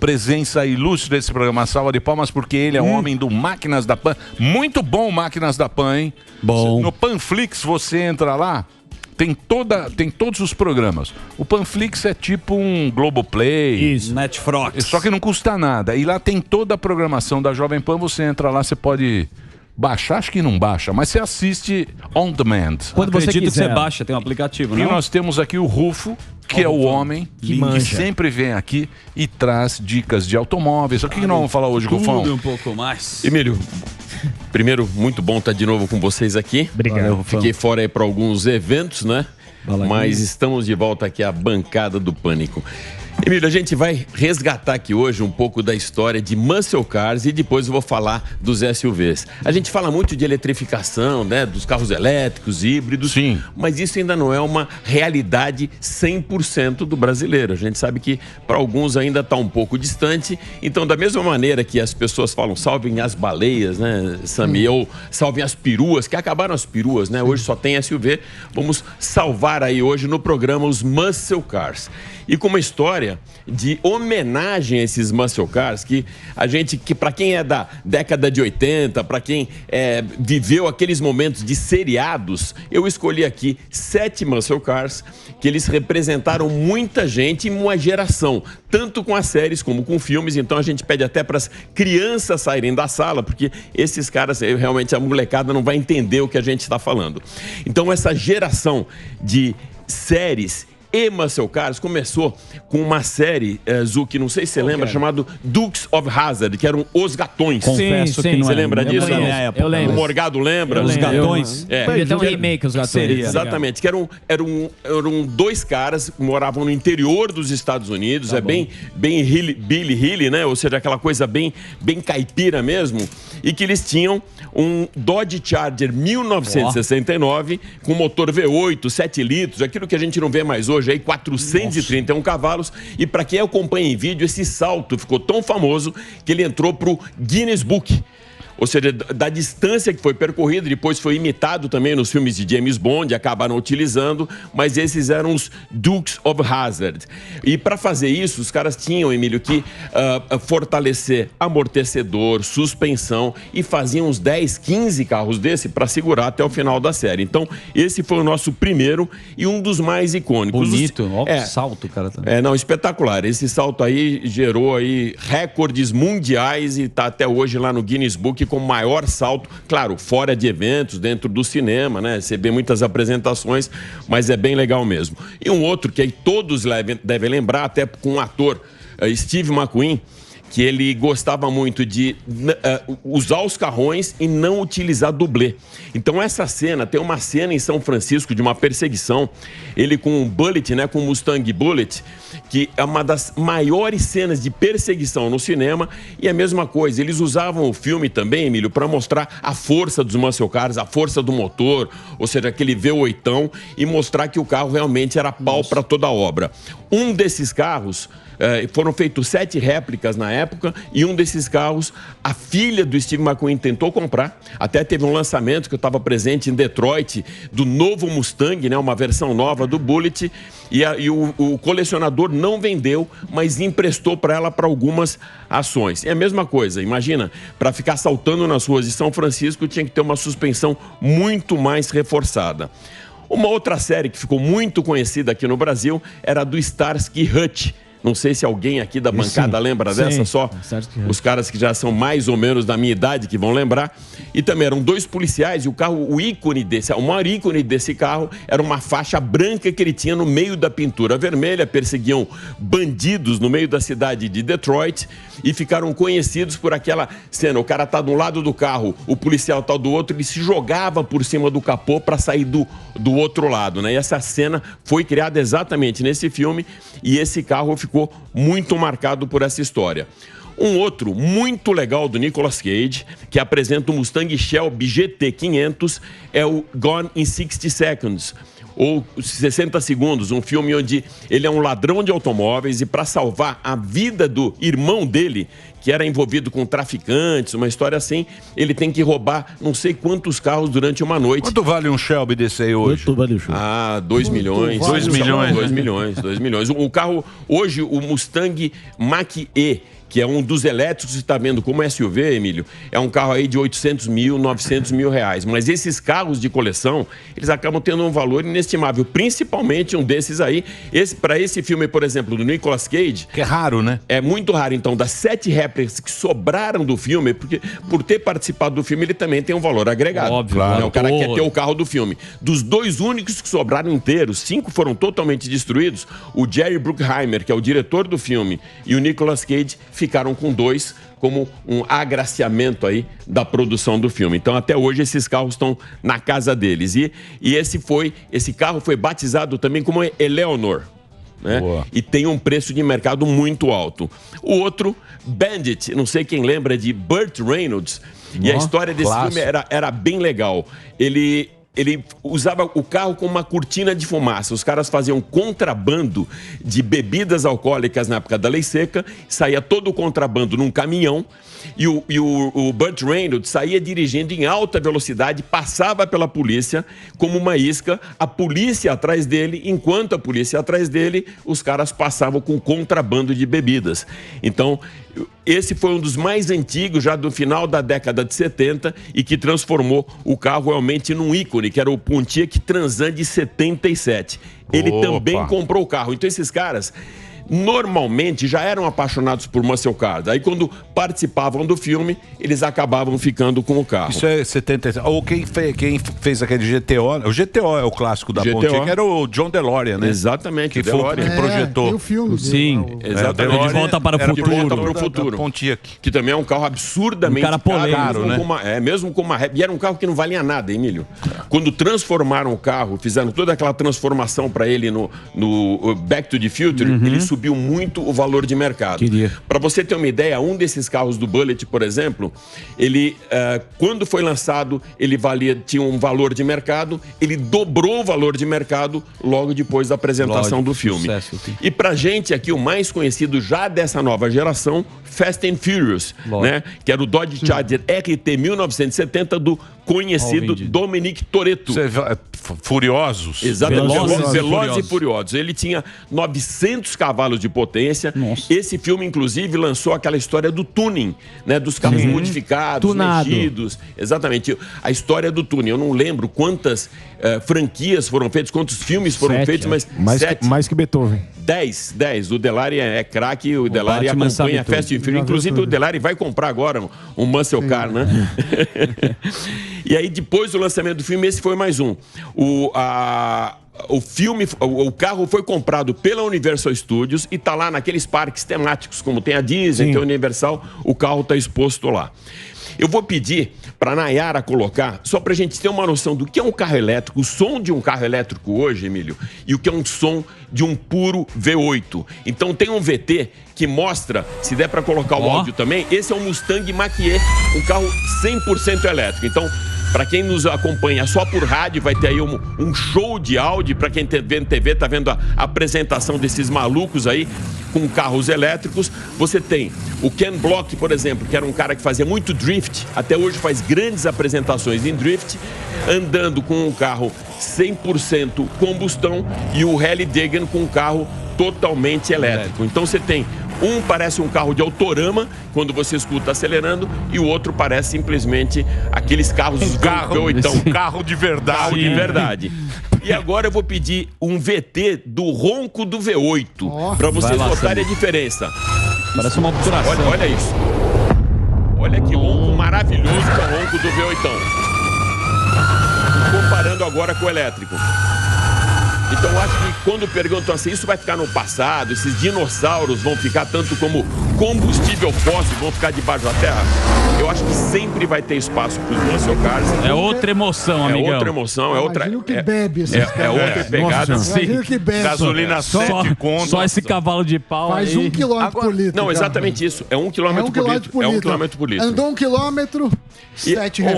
presença ilustre desse programa. Salva de palmas, porque ele é um homem do Máquinas da Pan. Muito bom Máquinas da Pan, hein? Bom. No Panflix, você entra lá, tem todos os programas. O Panflix é tipo um Globoplay. Isso. Netflix. Só que não custa nada. E lá tem toda a programação da Jovem Pan. Você entra lá, você pode baixar, acho que não baixa, mas você assiste on demand. Quando você quiser. Que você baixa, tem um aplicativo, E não? nós temos aqui o Rufo, que é o homem que sempre vem aqui e traz dicas de automóveis. O que nós vamos falar hoje, Rufão? Tudo um pouco mais. Emílio, primeiro, muito bom estar de novo com vocês aqui. Obrigado, Rufão. Fiquei fora aí para alguns eventos, né? Mas estamos de volta aqui à bancada do Pânico. Emílio, a gente vai resgatar aqui hoje um pouco da história de muscle cars e depois eu vou falar dos SUVs. A gente fala muito de eletrificação, né, dos carros elétricos, híbridos, sim, mas isso ainda não é uma realidade 100% do brasileiro. A gente sabe que para alguns ainda está um pouco distante. Então, da mesma maneira que as pessoas falam salvem as baleias, né, Sami, ou salvem as peruas, que acabaram as peruas, né? Hoje só tem SUV. Vamos salvar aí hoje no programa os muscle cars. E com uma história de homenagem a esses muscle cars, que para quem é da década de 80, para quem viveu aqueles momentos de seriados, eu escolhi aqui 7 muscle cars que eles representaram muita gente e uma geração, tanto com as séries como com filmes. Então a gente pede até para as crianças saírem da sala, porque esses caras, realmente a molecada não vai entender o que a gente está falando. Então essa geração de séries e muscle cars começou com uma série, Zuki, não sei se você lembra, chamado Dukes of Hazzard, que eram Os Gatões. Confesso que não Você lembra disso? Eu lembro. O Morgado lembra? Os Gatões. Podia ter um remake, Os Gatões. Exatamente, que eram 2 caras que moravam no interior dos Estados Unidos, bem Billy Hilly, né? Ou seja, aquela coisa bem caipira mesmo, e que eles tinham um Dodge Charger 1969 com motor V8, 7 litros, aquilo que a gente não vê mais hoje, aí 431 cavalos. E para quem acompanha em vídeo, esse salto ficou tão famoso que ele entrou para o Guinness Book. Ou seja, da distância que foi percorrida, depois foi imitado também nos filmes de James Bond, acabaram utilizando, mas esses eram os Dukes of Hazzard. E para fazer isso, os caras tinham, Emílio, que fortalecer amortecedor, suspensão, e faziam uns 10, 15 carros desse para segurar até o final da série. Então, esse foi o nosso primeiro e um dos mais icônicos. Bonito, ó, que salto, cara. Não, espetacular. Esse salto aí gerou aí recordes mundiais e está até hoje lá no Guinness Book com o maior salto, claro, fora de eventos, dentro do cinema, né? Você vê muitas apresentações, mas é bem legal mesmo. E um outro que aí todos devem lembrar, até com o ator Steve McQueen, que ele gostava muito de usar os carrões e não utilizar dublê. Então essa cena, tem uma cena em São Francisco de uma perseguição, ele com um Bullitt, né, com um Mustang Bullitt, que é uma das maiores cenas de perseguição no cinema. E a mesma coisa, eles usavam o filme também, Emílio, para mostrar a força dos muscle cars, a força do motor, ou seja, aquele V8, e mostrar que o carro realmente era pau para toda a obra. Um desses carros, foram feitos 7 réplicas na época, e um desses carros, a filha do Steve McQueen tentou comprar. Até teve um lançamento que eu estava presente em Detroit, do novo Mustang, né, uma versão nova do Bullitt, e o colecionador não vendeu, mas emprestou para ela para algumas ações. É a mesma coisa, imagina, para ficar saltando nas ruas de São Francisco tinha que ter uma suspensão muito mais reforçada. Uma outra série que ficou muito conhecida aqui no Brasil era a do Starsky Hutch. Não sei se alguém aqui da bancada lembra dessa, só os caras que já são mais ou menos da minha idade que vão lembrar. E também eram 2 policiais e o carro, o maior ícone desse carro era uma faixa branca que ele tinha no meio da pintura vermelha. Perseguiam bandidos no meio da cidade de Detroit e ficaram conhecidos por aquela cena. O cara tá de um lado do carro, o policial tá do outro, ele se jogava por cima do capô para sair do outro lado, né? E essa cena foi criada exatamente nesse filme e esse carro ficou muito marcado por essa história. Um outro muito legal do Nicolas Cage, que apresenta o Mustang Shelby GT500, é o Gone in 60 Seconds. ou 60 Segundos, um filme onde ele é um ladrão de automóveis e para salvar a vida do irmão dele, que era envolvido com traficantes, uma história assim, ele tem que roubar não sei quantos carros durante uma noite. Quanto vale um Shelby desse aí hoje? Quanto vale o Shelby? 2 milhões. 2 milhões. 2 milhões, 2 milhões. O carro, hoje, o Mustang Mach-E, que é um dos elétricos que você está vendo como SUV, Emílio, é um carro aí de 800 mil, 900 mil reais. Mas esses carros de coleção, eles acabam tendo um valor inestimável, principalmente um desses aí. Para esse filme, por exemplo, do Nicolas Cage... Que é raro, né? É muito raro. Então, das 7 réplicas que sobraram do filme, porque por ter participado do filme, ele também tem um valor agregado. Óbvio, claro. O cara quer ter o carro do filme. Dos 2 únicos que sobraram inteiros, 5 foram totalmente destruídos, o Jerry Bruckheimer, que é o diretor do filme, e o Nicolas Cage ficaram com 2 como um agraciamento aí da produção do filme. Então, até hoje, esses carros estão na casa deles. E esse carro foi batizado também como Eleanor. Né? E tem um preço de mercado muito alto. O outro, Bandit, não sei quem lembra de Burt Reynolds. E a história desse filme era bem legal. Ele usava o carro com uma cortina de fumaça. Os caras faziam contrabando de bebidas alcoólicas na época da lei seca, saía todo o contrabando num caminhão e o Burt Reynolds saía dirigindo em alta velocidade, passava pela polícia como uma isca, a polícia atrás dele, enquanto a polícia atrás dele, os caras passavam com contrabando de bebidas. Então, esse foi um dos mais antigos, já do final da década de 70, e que transformou o carro realmente num ícone, que era o Pontiac Trans Am de 77. Ele também comprou o carro. Então, esses caras normalmente já eram apaixonados por muscle cars. Aí, quando participavam do filme, eles acabavam ficando com o carro. Isso é 77. Ou quem fez aquele GTO? O GTO é o clássico da Pontiac, que era o John DeLorean, né? Exatamente, que foi o que projetou. Tem o filme. Sim, exatamente. De Volta para o Futuro. De Volta para o Futuro. Pontiac. Que também é um carro absurdamente caro, né? Mesmo com uma ré. E era um carro que não valia nada, Emílio. Quando transformaram o carro, fizeram toda aquela transformação para ele no Back to the Future, ele subiu muito o valor de mercado. Para você ter uma ideia, um desses carros do Bullitt, por exemplo, ele, quando foi lançado, ele tinha um valor de mercado, ele dobrou o valor de mercado logo depois da apresentação do filme. E pra gente aqui, o mais conhecido já dessa nova geração, Fast and Furious, né? Que era o Dodge Charger RT 1970 do conhecido Dominic Toretto. Furiosos. Exatamente. Velozes e Furiosos. Ele tinha 900 cavalos de potência. Nossa. Esse filme, inclusive, lançou aquela história do tuning, né? Dos carros modificados, mexidos. Exatamente. A história do tuning. Eu não lembro quantas franquias foram feitas, quantos filmes foram feitos, mas mais que Beethoven. 10. O Delari é craque, o Delari acompanha Fast and Furious. Inclusive, o Delari vai comprar agora um muscle car, né? E aí, depois do lançamento do filme, esse foi mais um. O carro foi comprado pela Universal Studios e tá lá naqueles parques temáticos, como tem a Disney, tem a Universal, o carro tá exposto lá. Eu vou pedir para a Nayara colocar, só para a gente ter uma noção do que é um carro elétrico, o som de um carro elétrico hoje, Emílio, e o que é um som de um puro V8. Então tem um VT que mostra, se der para colocar o áudio também, esse é um Mustang Mach-E, um carro 100% elétrico. Então, para quem nos acompanha só por rádio, vai ter aí um show de áudio. Para quem vê na TV, tá vendo a apresentação desses malucos aí com carros elétricos. Você tem o Ken Block, por exemplo, que era um cara que fazia muito drift, até hoje faz grandes apresentações em drift, andando com um carro 100% combustão, e o Heli Deegan com um carro totalmente elétrico. Então você tem um parece um carro de autorama quando você escuta acelerando, e o outro parece simplesmente aqueles carros um carro de verdade. Carro de verdade. E agora eu vou pedir um VT do ronco do V8 para vocês notarem a diferença. Parece uma obturação. Olha isso. Olha que ronco maravilhoso que é o ronco do V8. Comparando agora com o elétrico. Então eu acho que quando perguntam assim, isso vai ficar no passado, esses dinossauros vão ficar tanto como combustível fóssil, vão ficar debaixo da terra, eu acho que sempre vai ter espaço para os muscle cars. É outra emoção, amigão. É outra emoção, é outra... Imagina o que bebe esses caras. É outra pegada. Imagina o que bebe. Gasolina 7 conto. Só esse cavalo de pau faz aí. 1 km por litro. Não, exatamente isso. É 1 km por litro. É 1 km por litro. Andou 1 km, R$7.